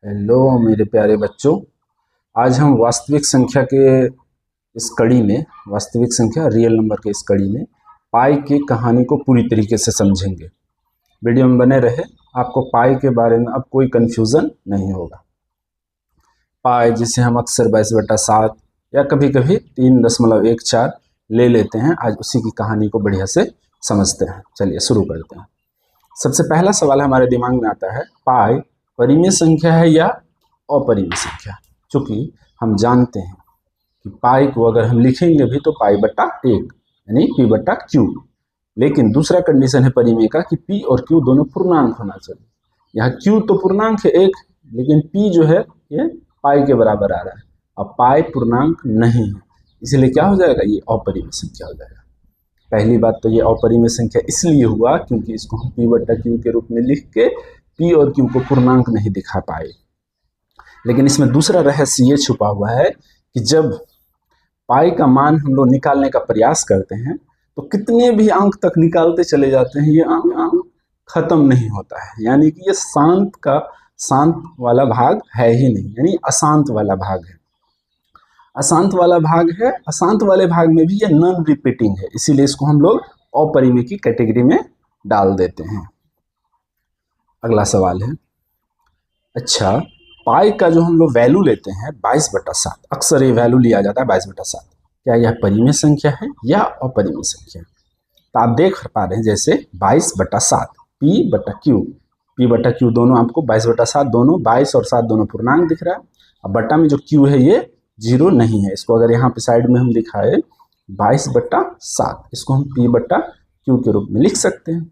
Hello मेरे प्यारे बच्चों। आज हम वास्तविक संख्या के इस कड़ी में, वास्तविक संख्या रियल नंबर के इस कड़ी में पाई की कहानी को पूरी तरीके से समझेंगे। वीडियो में बने रहे, आपको पाई के बारे में अब कोई कंफ्यूजन नहीं होगा। पाई जिसे हम अक्सर 22/7 या कभी कभी 3.14 ले लेते हैं, आज उसी की कहानी को बढ़िया से समझते हैं। चलिए शुरू करते हैं। सबसे पहला सवाल हमारे दिमाग में आता है, पाई परिमेय संख्या है या अपरिमेय संख्या? चूंकि हम जानते हैं कि पाई को अगर हम लिखेंगे भी तो पाई बटा 1 यानी पी बटा क्यू, लेकिन दूसरा कंडीशन है परिमेय का कि पी और क्यू दोनों पूर्णांक होना चाहिए। यहाँ क्यू तो पूर्णांक है 1, लेकिन पी जो है ये पाई के बराबर आ रहा है। अब पाई पूर्णांक नहीं है, इसलिए क्या हो जाएगा, ये अपरिमेय संख्या हो जाएगा। पहली बात तो ये अपरिमेय संख्या इसलिए हुआ क्योंकि इसको हम पी बटा क्यू के रूप में लिख के पी और क्यू को पूर्णांक नहीं दिखा पाए। लेकिन इसमें दूसरा रहस्य ये छुपा हुआ है कि जब पाई का मान हम लोग निकालने का प्रयास करते हैं तो कितने भी अंक तक निकालते चले जाते हैं, ये अंक खत्म नहीं होता है। यानी कि ये शांत वाला भाग है ही नहीं, यानी अशांत वाला भाग है। अशांत वाला भाग है, अशांत वाले भाग में भी ये नॉन रिपीटिंग है, इसीलिए इसको हम लोग अपरिमेय की कैटेगरी में डाल देते हैं। अगला सवाल है, अच्छा पाई का जो हम लोग वैल्यू लेते हैं 22/7, अक्सर ये वैल्यू लिया जाता है 22/7, क्या यह परिमेय संख्या है या अपरिमेय संख्या? तो आप देख पा रहे हैं जैसे 22/7 पी बटा क्यू दोनों आपको 22/7 दोनों 22 और 7 दोनों पूर्णांक दिख रहा है। अब बटा में जो क्यू है ये 0 नहीं है, इसको अगर यहाँ पे साइड में हम दिखाए 22/7, इसको हम पी बटा क्यू के रूप में लिख सकते हैं।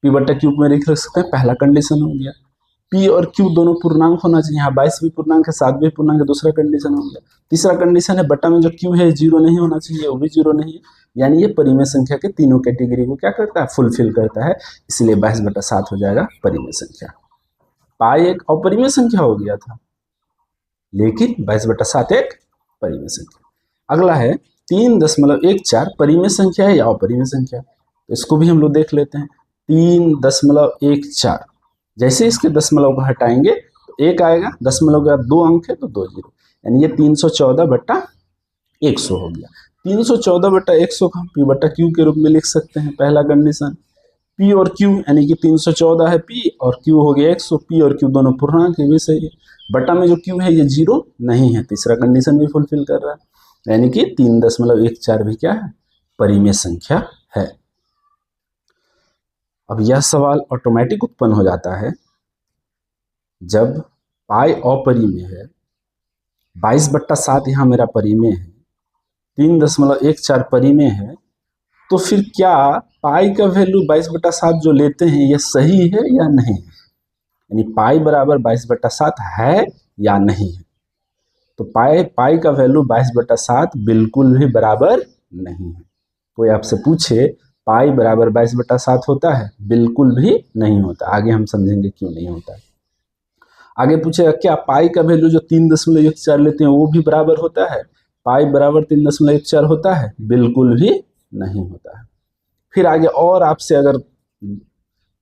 पी बटा क्यू में लिख सकते हैं, पहला कंडीशन हो गया। पी और क्यू दोनों पूर्णांक होना चाहिए, यहाँ 22 भी पूर्णांक है 7 भी पूर्णांक है, दूसरा कंडीशन हो गया। तीसरा कंडीशन है बटा में जो क्यू है 0 नहीं होना चाहिए, वो भी 0 नहीं है, यानी ये परिमेय संख्या के तीनों कैटेगरी को क्या करता है, फुलफिल करता है, इसलिए 22/7 हो जाएगा परिमेय संख्या। पाई एक अपरिमेय संख्या हो गया था, लेकिन 22/7 एक परिमेय संख्या। अगला है 3.14 परिमेय संख्या है या अपरिमेय संख्या? तो इसको भी हम लोग देख लेते हैं। 3.14, जैसे इसके दशमलव को हटाएंगे तो 1 आएगा, दशमलव के बाद 2 अंक है तो 2 जीरो, यानी ये 314/100 हो गया। 314/100 को हम पी बटा क्यू के रूप में लिख सकते हैं, पहला कंडीशन। पी और क्यू यानी कि 314 है पी और क्यू हो गया 100, पी और क्यू दोनों पूर्णांक है, भी सही है। बटा में जो क्यू है ये 0 नहीं है, तीसरा कंडीशन भी फुलफिल कर रहा है, यानी कि 3.14 भी क्या है, परिमेय संख्या है। अब यह सवाल ऑटोमेटिक उत्पन्न हो जाता है, जब पाई अपरिमेय है, 22/7 यहाँ मेरा परिमेय है, 3.14 परिमेय है, तो फिर क्या पाई का वैल्यू 22/7 जो लेते हैं ये सही है या नहीं है? यानी पाई बराबर 22/7 है या नहीं है? तो पाई का वैल्यू 22/7 बिल्कुल भी बराबर नहीं है। कोई आपसे पूछे पाई बराबर 22/7 होता है? बिल्कुल भी नहीं होता। आगे हम समझेंगे क्यों नहीं होता है। आगे पूछेगा क्या पाई का वैल्यू जो 3.14 लेते हैं वो भी बराबर होता है? पाई बराबर 3.14 होता है? बिल्कुल भी नहीं होता है। फिर आगे और आपसे अगर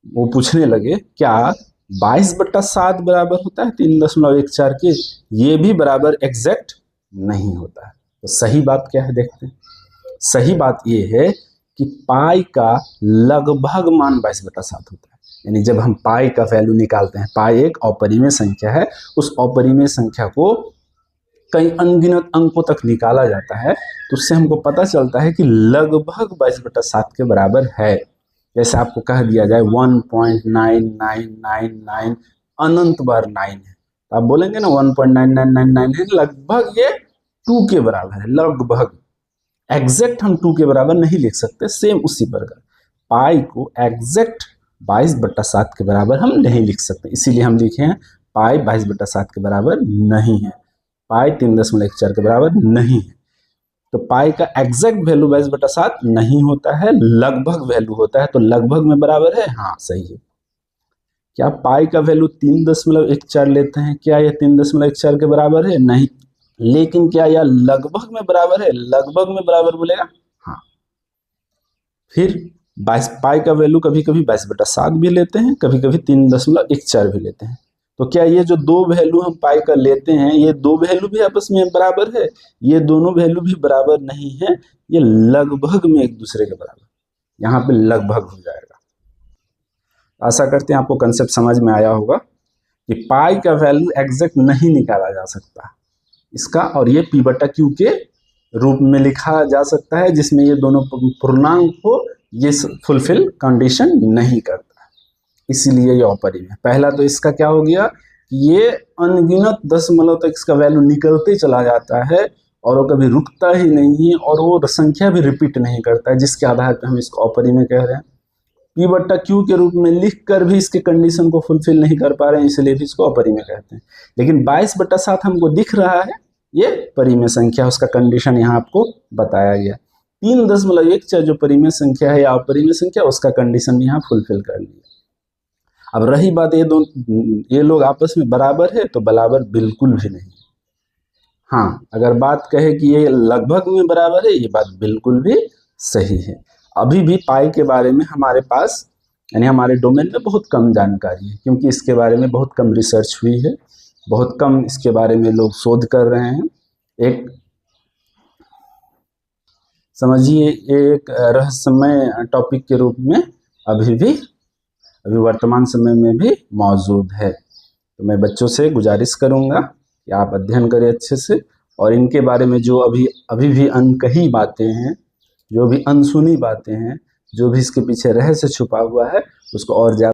वो पूछने लगे क्या 22/7 बराबर होता है 3.14 के? ये भी बराबर एग्जैक्ट नहीं होता है। तो सही बात क्या है, देखते हैं। सही बात ये है कि पाई का लगभग मान 22/7 होता है। यानी जब हम पाई का वैल्यू निकालते हैं, पाई एक अपरिमेय संख्या है, उस अपरिमेय संख्या को कई अनगिनत अंकों तक निकाला जाता है, तो उससे हमको पता चलता है कि लगभग 22/7 के बराबर है। जैसे आपको कह दिया जाए 1.9999 अनंत बार 9 है, तो आप बोलेंगे ना 1.9999 है, लगभग ये 2 के बराबर है, लगभग। एग्जैक्ट हम 2 के बराबर नहीं लिख सकते, सेम उसी प्रकार पाई को एग्जैक्ट 22/7 के बराबर हम नहीं लिख सकते, इसीलिए हम लिखे हैं पाई 22/7 के बराबर नहीं है, पाई 3.14 के बराबर नहीं है। तो पाई का एग्जैक्ट वैल्यू 22/7 नहीं होता है, लगभग वैल्यू होता है। तो लगभग में बराबर है, हाँ सही है। क्या पाई का वैल्यू 3.14 लेते हैं, क्या यह 3.14 के बराबर है? नहीं। लेकिन क्या यह लगभग में बराबर है? लगभग में बराबर बोलेगा, हाँ। फिर पाई का वैल्यू कभी कभी 22/7 भी लेते हैं, कभी कभी 3.14 भी लेते हैं। तो क्या ये जो दो वैल्यू हम पाई का लेते हैं, ये दो वैल्यू भी आपस में बराबर है? ये दोनों वैल्यू भी बराबर नहीं है, ये लगभग में एक दूसरे के बराबर, यहाँ पे लगभग हो जाएगा। आशा करते हैं आपको कंसेप्ट समझ में आया होगा कि पाई का वैल्यू एग्जैक्ट नहीं निकाला जा सकता इसका, और ये पी बटा क्यू के रूप में लिखा जा सकता है, जिसमें ये दोनों पूर्णांक को ये फुलफिल कंडीशन नहीं करता, इसीलिए ये अपरिमेय। पहला तो इसका क्या हो गया, ये अनगिनत दशमलव तक इसका वैल्यू निकलते चला जाता है और वो कभी रुकता ही नहीं है, और वो संख्या भी रिपीट नहीं करता है, जिसके आधार पर हम इसको अपरिमेय कह रहे हैं। पी बट्टा क्यू के रूप में लिख कर भी इसके कंडीशन को फुलफिल नहीं कर पा रहे हैं, इसलिए भी इसको अपरिमेय कहते हैं। लेकिन 22/7 हमको दिख रहा है, ये परिमेय संख्या, उसका कंडीशन यहाँ आपको बताया गया। 3.1 जो परिमेय संख्या है या अपरिमेय संख्या, उसका कंडीशन यहाँ फुलफिल कर लिया। अब रही बात ये लोग आपस में बराबर है, तो बराबर बिल्कुल भी नहीं। हाँ, अगर बात कहे कि ये लगभग में बराबर है, ये बात बिल्कुल भी सही है। अभी भी पाई के बारे में हमारे पास यानी हमारे डोमेन में बहुत कम जानकारी है, क्योंकि इसके बारे में बहुत कम रिसर्च हुई है, बहुत कम इसके बारे में लोग शोध कर रहे हैं। एक समझिए एक रहस्यमय टॉपिक के रूप में अभी वर्तमान समय में भी मौजूद है। तो मैं बच्चों से गुजारिश करूंगा कि आप अध्ययन करें अच्छे से, और इनके बारे में जो अभी भी अनकही बातें हैं, जो भी अनसुनी बातें हैं, जो भी इसके पीछे रहस्य छुपा हुआ है, उसको और ज़्यादा